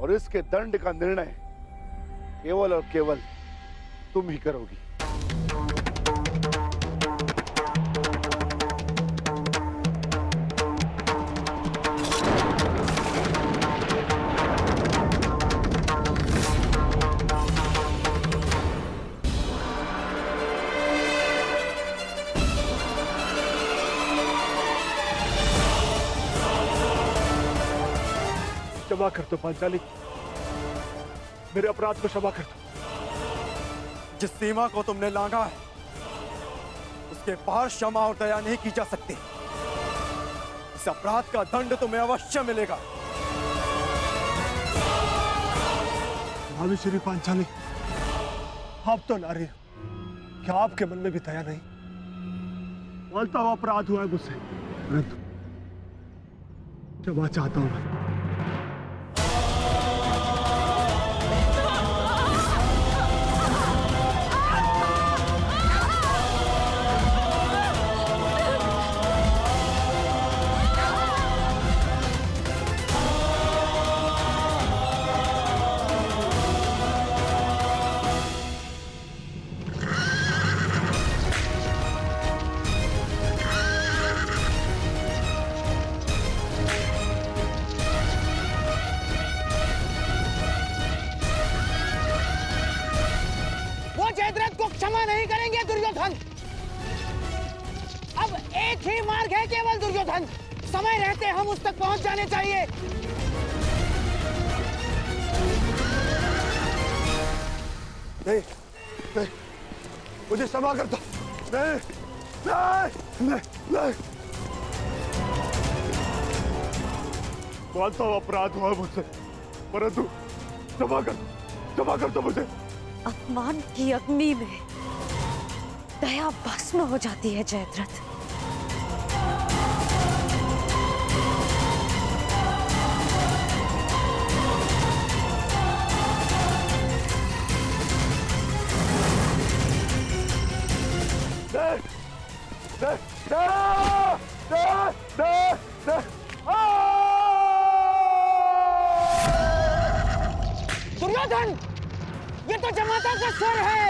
और इसके दंड का निर्णय केवल और केवल तुम ही करोगी। क्षमा कर दो पांचाली, मेरे अपराध को क्षमा कर दो। जिस सीमा को तुमने लांघा है उसके पार क्षमा और दया नहीं की जा सकती। इस अपराध का दंड तुम्हें अवश्य मिलेगा। भाभी श्री पांचाली, आप तो नारी हो, क्या आपके मन में भी दया नहीं? मानता हुआ अपराध हुआ है मुझसे, परंतु क्षमा चाहता हूं मैं। क्षमा नहीं करेंगे दुर्योधन। अब एक ही मार्ग है केवल दुर्योधन, समय रहते हम उस तक पहुंच जाने चाहिए। नहीं, नहीं, मुझे क्षमा कर दो। नहीं, नहीं, नहीं, नहीं। मानता हूं अपराध हुआ मुझसे, परंतु क्षमा कर दो मुझे। अपमान की अग्नि में दया भस्म हो जाती है जयद्रथ। दुर्योधन, ये तो जमाता का स्वर है।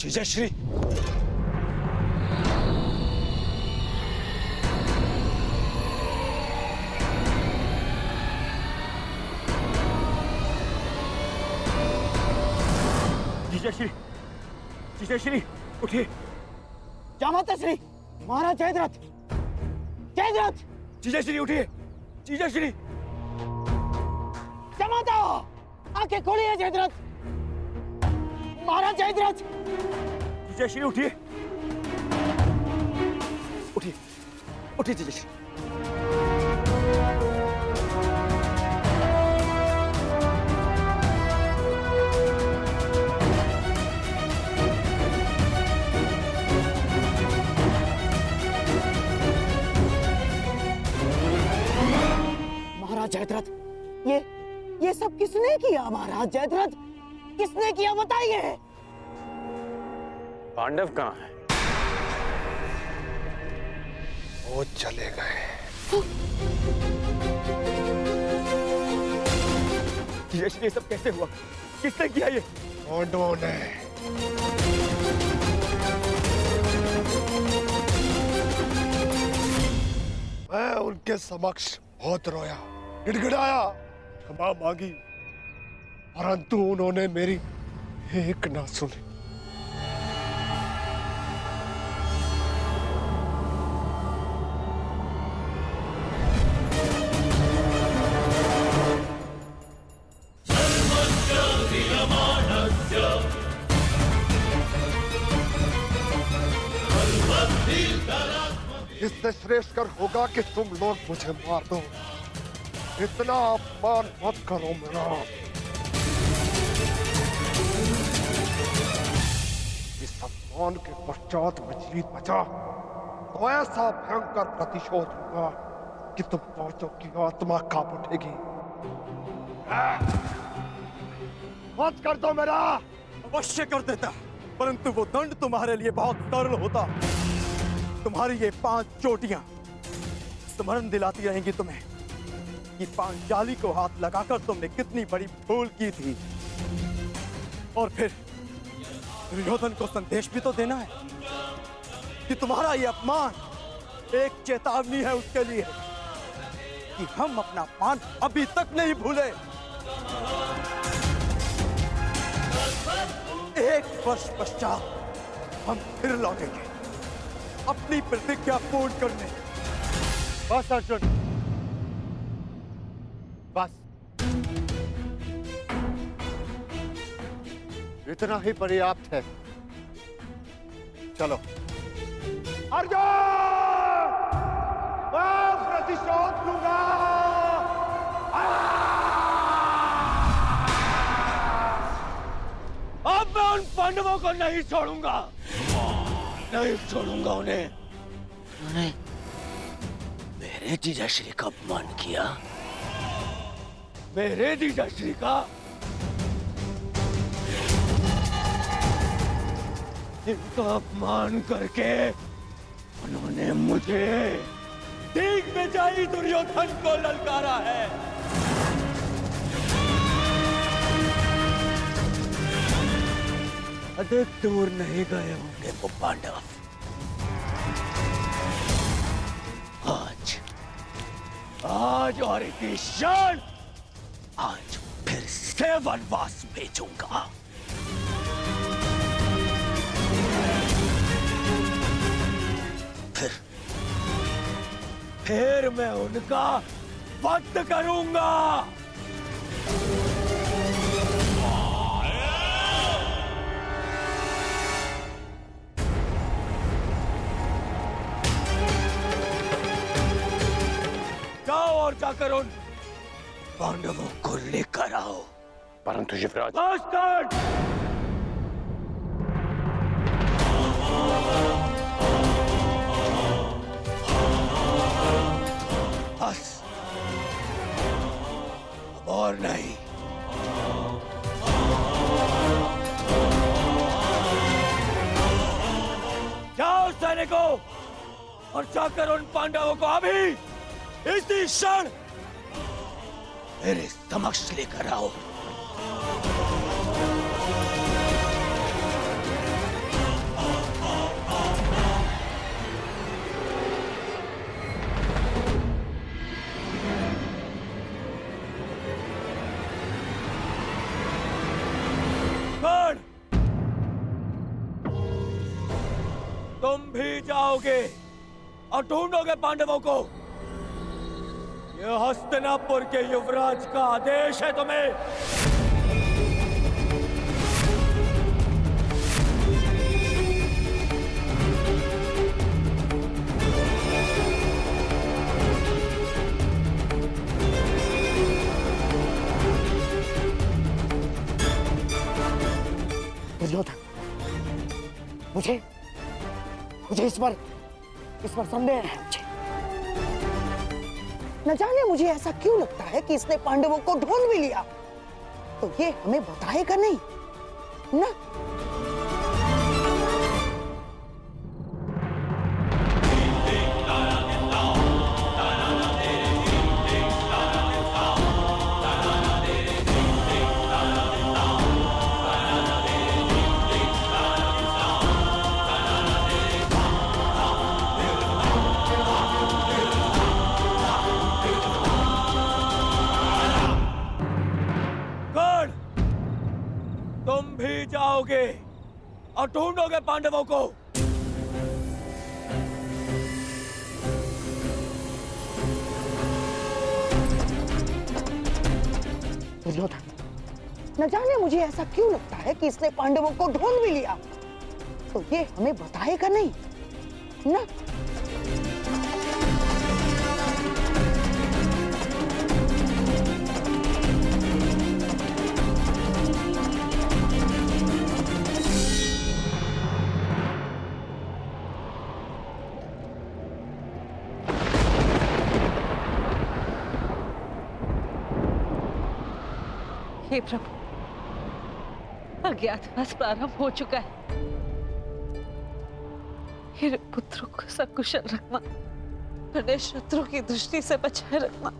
जीजाश्री, जीजाश्री, जीजाश्री उठिए। जामाता श्री, महाराज जयद्रथ, जयद्रथ। जीजाश्री उठिए, जीजाश्री। जामाता, आंखें खोलिए जयद्रथ, महाराज जयद्रथ। जीजाश्री उठिए, उठिए, उठिए जीजाश्री। महाराज जयद्रथ, ये सब किसने किया? महाराज जयद्रथ, किसने किया बताइए। पांडव कहाँ है? वो चले गए। ये सब कैसे हुआ? किसने किया ये? पांडवों ने। मैं उनके समक्ष बहुत रोया, गिड़गिड़ाया, क्षमा मांगी, परंतु उन्होंने मेरी एक ना सुनी। इससे श्रेष्ठ कर होगा कि तुम लोग मुझे मार दो। इतना अपमान मत करो मेरा। इस अपमान के पश्चात मैं जीत बचा तो ऐसा भयंकर प्रतिशोध होगा कि तुम पांचों की आत्मा कांप उठेगी। मत कर दो मेरा। अवश्य कर देता, परंतु वो दंड तुम्हारे लिए बहुत सरल होता। तुम्हारी ये 5 चोटियां स्मरण दिलाती रहेंगी तुम्हें कि पांचाली को हाथ लगाकर तुमने कितनी बड़ी भूल की थी। और फिर दुर्योधन को संदेश भी तो देना है कि तुम्हारा ये अपमान एक चेतावनी है उसके लिए कि हम अपना अपमान अभी तक नहीं भूले। 1 वर्ष पश्चात हम फिर लौटेंगे अपनी प्रतिज्ञा पूर्ण करने। बस अर्जुन, बस इतना ही पर्याप्त है। चलो। अर्जुन, मैं प्रतिशोध लूंगा। अब मैं उन पांडवों को नहीं छोड़ूंगा, नहीं छोड़ूंगा उन्हें। उन्होंने मेरे जीजाश्री का अपमान किया। मेरे जीजाश्री का? इनका अपमान करके उन्होंने मुझे दिग्विजयी दुर्योधन को ललकारा है। अधिक दूर नहीं गए होंगे वो पांडव। आज और इसी क्षण आज फिर से वनवास भेजूंगा। फिर मैं उनका वध करूंगा। जाओ और जाकर उन पांडवों को लेकर आओ। परंतु युवराज, बस अब और नहीं। जाओ सैनिकों और जाकर उन पांडवों को अभी इसी क्षण मेरे समक्ष लेकर आओ। कौन? तुम भी जाओगे और ढूंढोगे पांडवों को। यह हस्तिनापुर के युवराज का आदेश है तुम्हें। दुर्योधन, मुझे इस पर संदेह है। मुझे न जाने मुझे ऐसा क्यों लगता है कि इसने पांडवों को ढूंढ भी लिया तो ये हमें बताएगा नहीं ना। तुम भी जाओगे और ढूंढोगे पांडवों को। दुर्योधन, न जाने मुझे ऐसा क्यों लगता है कि इसने पांडवों को ढूंढ भी लिया तो ये हमें बताएगा नहीं ना। हे प्रभु, अज्ञातवास प्रारंभ हो चुका है। मेरे पुत्रों को सकुशल रखना, उन्हें शत्रु की दृष्टि से बचाए रखना।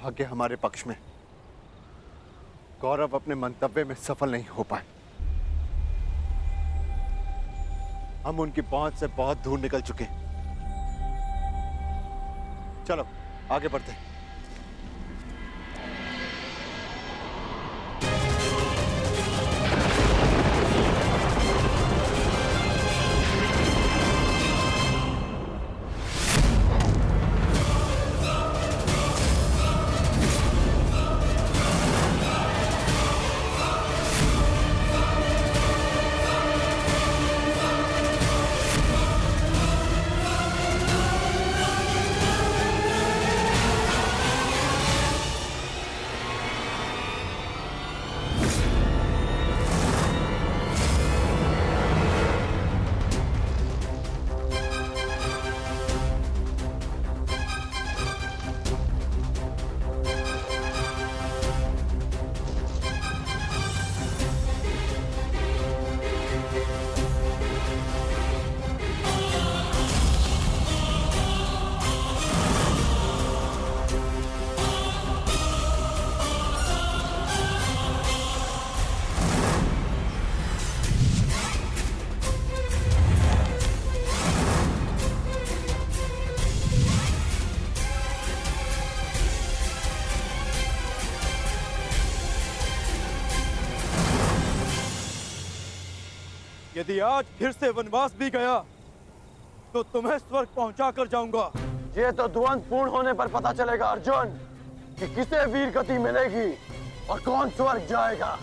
भाग्य हमारे पक्ष में। गौरव अपने मंतव्य में सफल नहीं हो पाए। हम उनकी पहुंच से बहुत दूर निकल चुके हैं। चलो आगे बढ़ते हैं। यदि आज फिर से वनवास भी गया तो तुम्हें स्वर्ग पहुंचा कर जाऊंगा। ये तो द्वंद पूर्ण होने पर पता चलेगा अर्जुन, कि किसे वीर गति मिलेगी और कौन स्वर्ग जाएगा।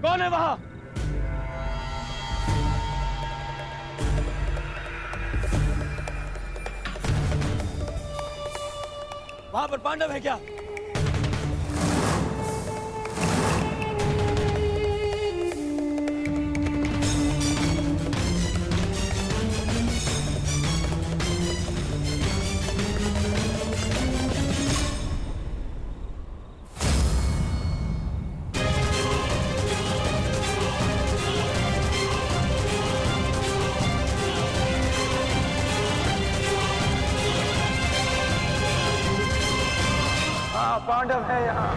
कौन है वहां? वहां पर पांडव है क्या? पांडव है यहाँ।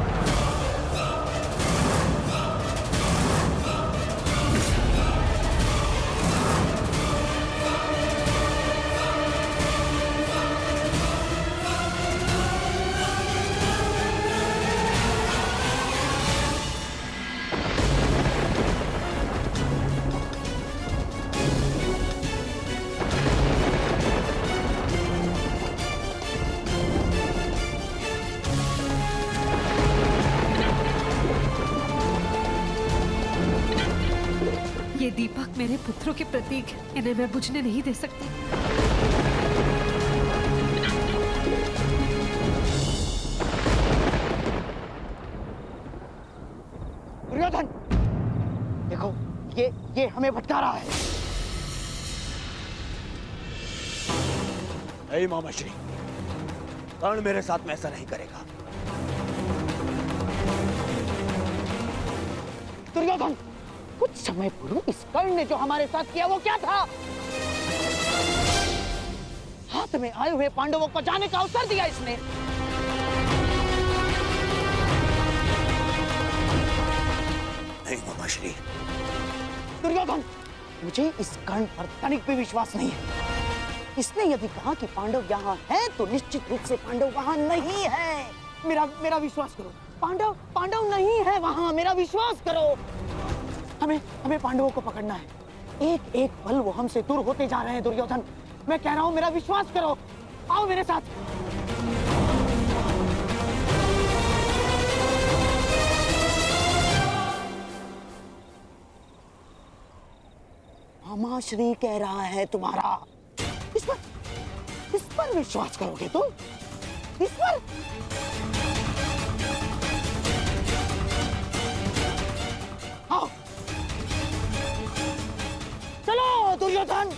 ये दीपक मेरे पुत्रों के प्रतीक हैं, इन्हें मैं बुझने नहीं दे सकती। दुर्योधन, देखो ये हमें भटका रहा है। ऐ मामाश्री, कर्ण मेरे साथ में ऐसा नहीं करेगा। दुर्योधन, कुछ समय पूर्व इस कर्ण ने जो हमारे साथ किया वो क्या था? हाथ में आए हुए पांडवों को जाने का अवसर दिया इसने। नहीं मामाश्री। दुर्योधन, मुझे इस कर्ण पर तनिक भी विश्वास नहीं है। इसने यदि कहा कि पांडव यहाँ हैं, तो निश्चित रूप से पांडव वहाँ नहीं है। मेरा विश्वास करो, पांडव नहीं है वहाँ, मेरा विश्वास करो। हमें पांडवों को पकड़ना है। एक एक पल वो हमसे दूर होते जा रहे हैं दुर्योधन। मैं कह रहा हूँ, मेरा विश्वास करो, आओ मेरे साथ। मामाश्री कह रहा है तुम्हारा, इस पर विश्वास करोगे तुम? इस पर? आओ, चलो दुर्योधन।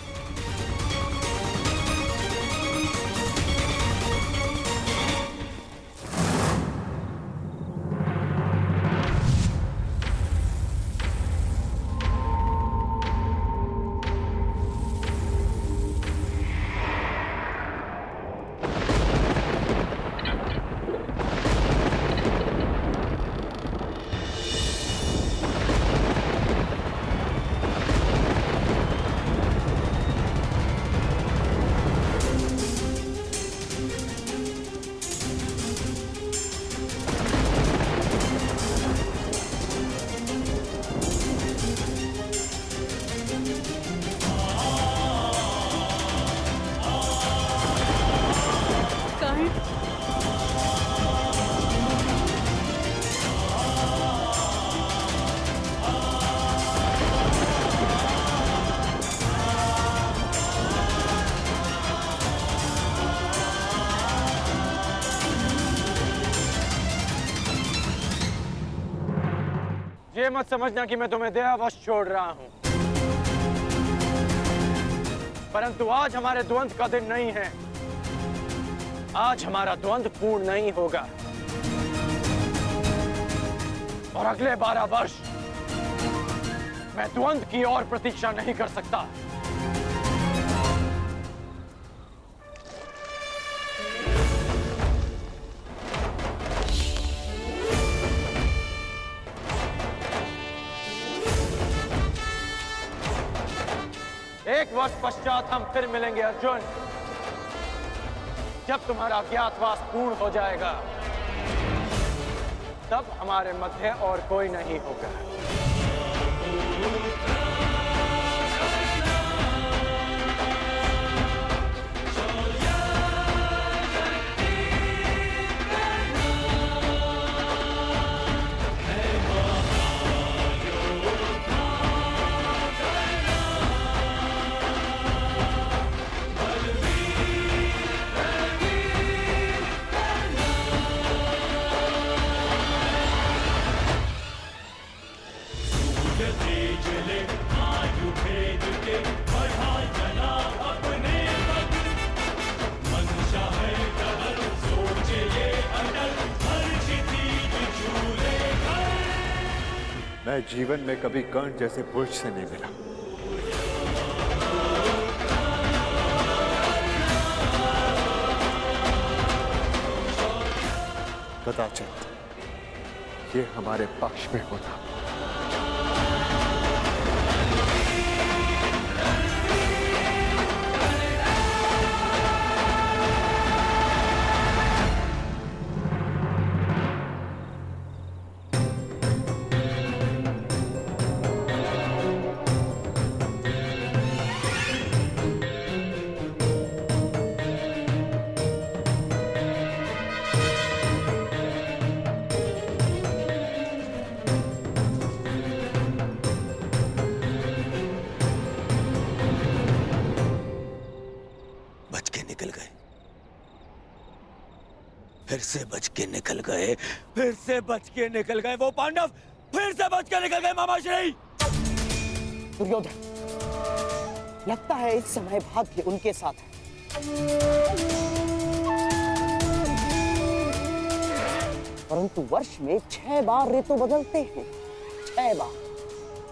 ये मत समझना कि मैं तुम्हें दयावश छोड़ रहा हूं, परंतु आज हमारे द्वंद्व का दिन नहीं है। आज हमारा द्वंद्व पूर्ण नहीं होगा और अगले 12 वर्ष मैं द्वंद्व की और प्रतीक्षा नहीं कर सकता। एक वर्ष पश्चात हम फिर मिलेंगे अर्जुन, जब तुम्हारा अज्ञातवास पूर्ण हो जाएगा, तब हमारे मध्य और कोई नहीं होगा। मैं जीवन में कभी कर्ण जैसे पुरुष से नहीं मिला। कदाचित ये हमारे पक्ष में होता। फिर से बच के निकल गए, फिर से बच के निकल गए वो पांडव, फिर से बच के निकल गए मामाश्री। दुर्योधन, लगता है इस समय भाग्य उनके साथ है, परंतु वर्ष में 6 बार ऋतु बदलते हैं। 6 बार।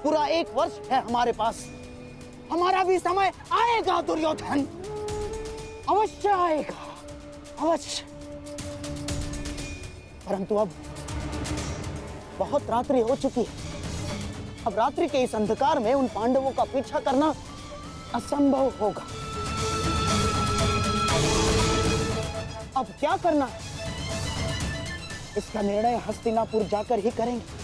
पूरा 1 वर्ष है हमारे पास। हमारा भी समय आएगा दुर्योधन, अवश्य आएगा, अवश्य। परंतु अब बहुत रात्रि हो चुकी है। अब रात्रि के इस अंधकार में उन पांडवों का पीछा करना असंभव होगा। अब क्या करना है, इसका निर्णय हस्तिनापुर जाकर ही करेंगे।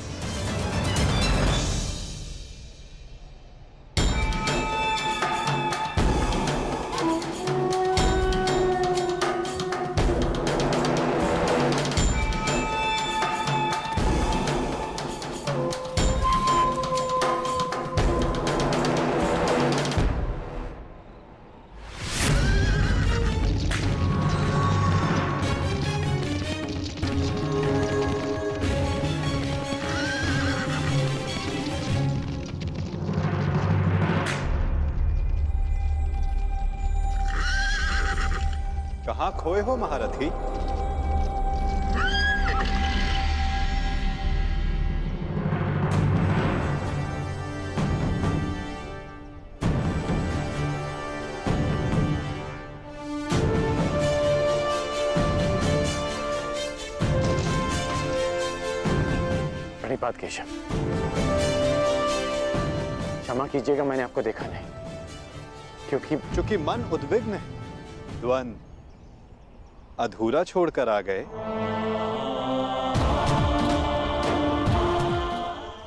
कहाँ खोए हो महारथी? बड़ी बात केशव, क्षमा कीजिएगा, मैंने आपको देखा नहीं, क्योंकि मन उद्विग्न है। द्वंद अधूरा छोड़कर आ गए।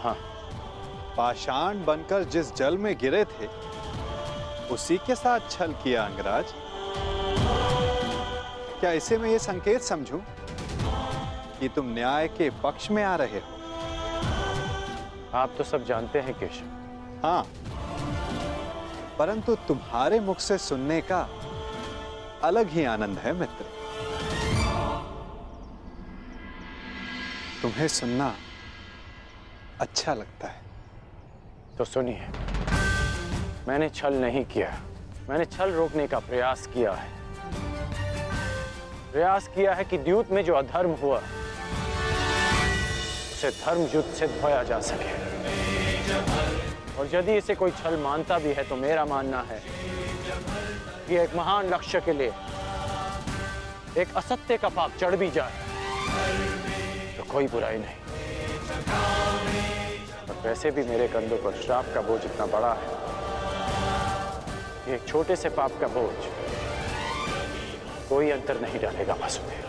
हाँ, पाषाण बनकर जिस जल में गिरे थे उसी के साथ छल किया अंगराज। क्या इसे मैं ये संकेत समझूं कि तुम न्याय के पक्ष में आ रहे हो? आप तो सब जानते हैं केशव। हाँ, परंतु तुम्हारे मुख से सुनने का अलग ही आनंद है मित्र। तुम्हें सुनना अच्छा लगता है। तो सुनिए, मैंने छल नहीं किया, मैंने छल रोकने का प्रयास किया है। प्रयास किया है कि द्यूत में जो अधर्म हुआ उसे धर्म युद्ध से धोया जा सके। और यदि इसे कोई छल मानता भी है तो मेरा मानना है कि एक महान लक्ष्य के लिए एक असत्य का पाप चढ़ भी जाए तो कोई बुराई नहीं। और वैसे भी मेरे कंधों पर श्राप का बोझ इतना बड़ा है कि एक छोटे से पाप का बोझ कोई अंतर नहीं डालेगा वासुदेव।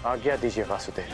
आज्ञा दीजिए वासुदेव।